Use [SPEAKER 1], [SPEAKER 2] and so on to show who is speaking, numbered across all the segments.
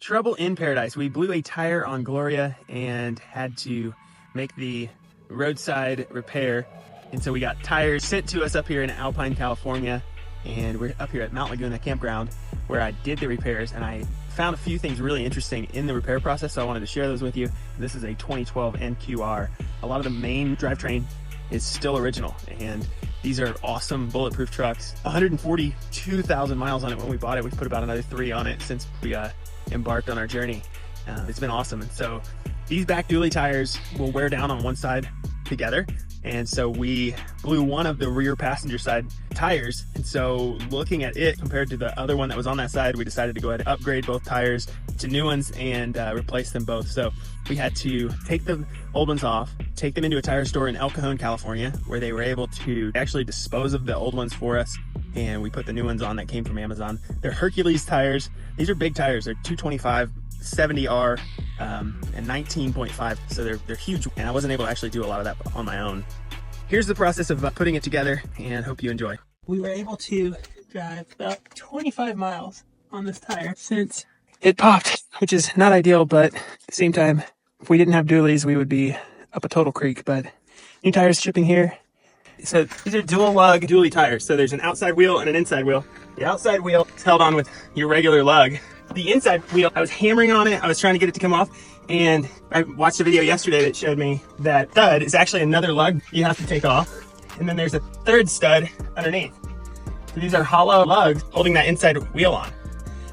[SPEAKER 1] Trouble in paradise. We blew a tire on Gloria and had to make the roadside repair. And so we got tires sent to us up here in Alpine, California. And we're up here at Mount Laguna Campground where I did the repairs, and I found a few things really interesting in the repair process, so I wanted to share those with you. This is a 2012 NQR. A lot of the main drivetrain is still original, and these are awesome bulletproof trucks. 142,000 miles on it when we bought it. We put about another 3 on it since we embarked on our journey. It's been awesome. And so these back dually tires will wear down on one side together. And so we blew one of the rear passenger side tires. And so looking at it compared to the other one that was on that side, we decided to go ahead and upgrade both tires to new ones and replace them both. So we had to take the old ones off, take them into a tire store in El Cajon, California, where they were able to actually dispose of the old ones for us. And we put the new ones on that came from Amazon. They're Hercules tires. These are big tires. They're 225, 70R, and 19.5. So they're huge. And I wasn't able to actually do a lot of that on my own. Here's the process of putting it together, and hope you enjoy. We were able to drive about 25 miles on this tire since it popped, which is not ideal, but at the same time, if we didn't have dualies, we would be up a total creek. But new tires shipping here. So these are dual lug dually tires. So there's an outside wheel and an inside wheel. The outside wheel is held on with your regular lug. The inside wheel, I was hammering on it. I was trying to get it to come off. And I watched a video yesterday that showed me that stud is actually another lug you have to take off. And then there's a third stud underneath. So these are hollow lugs holding that inside wheel on.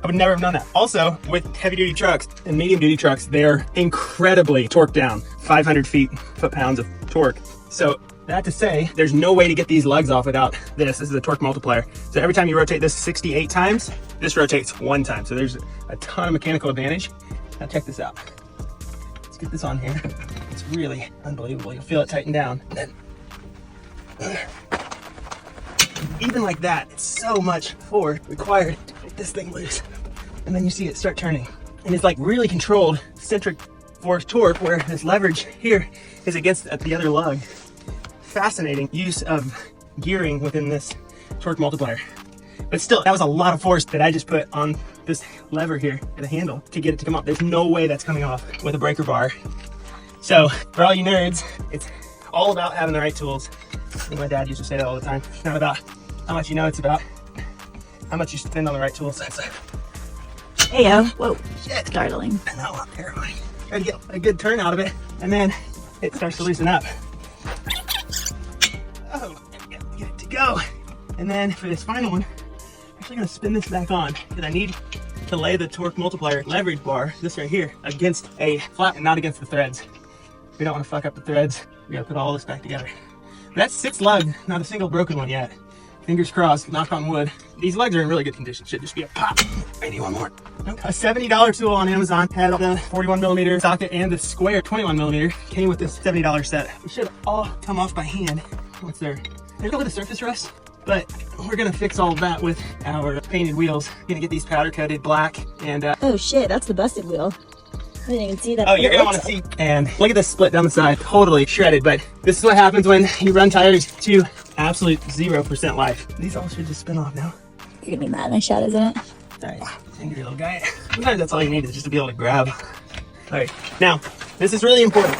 [SPEAKER 1] I would never have known that. Also, with heavy duty trucks and medium duty trucks, they're incredibly torqued down, 500 foot-pounds of torque. So that to say, there's no way to get these lugs off without this. This is a torque multiplier. So every time you rotate this 68 times, this rotates 1 time. So there's a ton of mechanical advantage. Now check this out. Let's get this on here. It's really unbelievable. You'll feel it tighten down. And then, even like that, it's so much force required to get this thing loose. And then you see it start turning. And it's like really controlled centric force torque, where this leverage here is against the other lug. Fascinating use of gearing within this torque multiplier. But still, that was a lot of force that I just put on this lever here at the handle to get it to come up. There's no way that's coming off with a breaker bar. So for all you nerds, it's all about having the right tools. I think my dad used to say that all the time. It's not about how much you know, it's about how much you spend on the right tools.
[SPEAKER 2] Heyo, whoa, shit, startling.
[SPEAKER 1] I know, I'm terrifying. Try to get a good turn out of it, and then it starts to loosen up. Oh, get it to go. And then for this final one, I'm actually gonna spin this back on because I need to lay the torque multiplier leverage bar, this right here, against a flat and not against the threads. We don't want to fuck up the threads. We gotta put all this back together. But that's 6 lugs, not a single broken one yet. Fingers crossed, knock on wood. These lugs are in really good condition. Should just be a pop. Maybe one more. A $70 tool on Amazon had the 41mm socket and the square 21mm. Came with this $70 set. We should all come off by hand. What's there? There's a little surface rust, but we're gonna fix all of that with our painted wheels. Gonna get these powder coated black and
[SPEAKER 2] oh shit, that's the busted wheel. I didn't even see that.
[SPEAKER 1] Oh, you're gonna want to see. And look at this split down the side, totally shredded. But this is what happens when you run tires to absolute 0% life. These all should just spin off now.
[SPEAKER 2] You're gonna be mad at my shot, isn't it?
[SPEAKER 1] Alright, angry little guy. Sometimes that's all you need is just to be able to grab. Alright, now this is really important.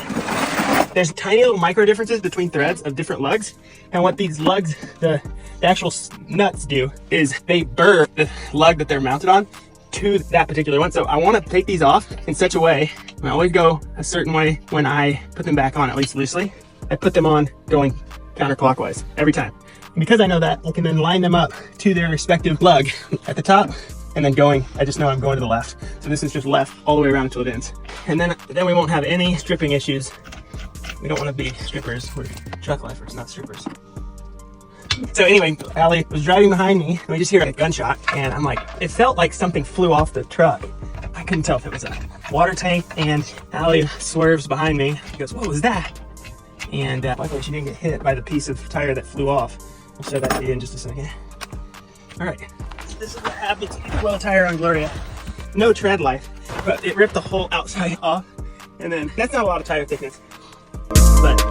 [SPEAKER 1] There's tiny little micro differences between threads of different lugs, and what these lugs, the actual nuts do is they burr the lug that they're mounted on to that particular one. So I want to take these off in such a way, and I always go a certain way when I put them back on, at least loosely. I put them on going counterclockwise every time. And because I know that, I can then line them up to their respective lug at the top, and then going, I just know I'm going to the left. So this is just left all the way around until it ends. And then we won't have any stripping issues. We don't want to be strippers. We're truck lifers, not strippers. So anyway, Allie was driving behind me, and we just hear a gunshot, and I'm like, it felt like something flew off the truck. I couldn't tell if it was a water tank, and Allie swerves behind me. She goes, what was that? And luckily she didn't get hit by the piece of tire that flew off. I'll show that to you in just a second. All right, this is what happens when you blow a tire on Gloria. No tread life, but it ripped the whole outside off, and then that's not a lot of tire thickness, but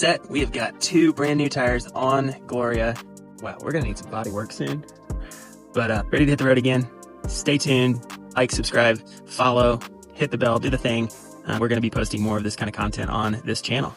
[SPEAKER 1] set. We have got 2 brand new tires on Gloria. Wow, we're gonna need some body work soon. But ready to hit the road again. Stay tuned, like, subscribe, follow, hit the bell, do the thing. We're gonna be posting more of this kind of content on this channel.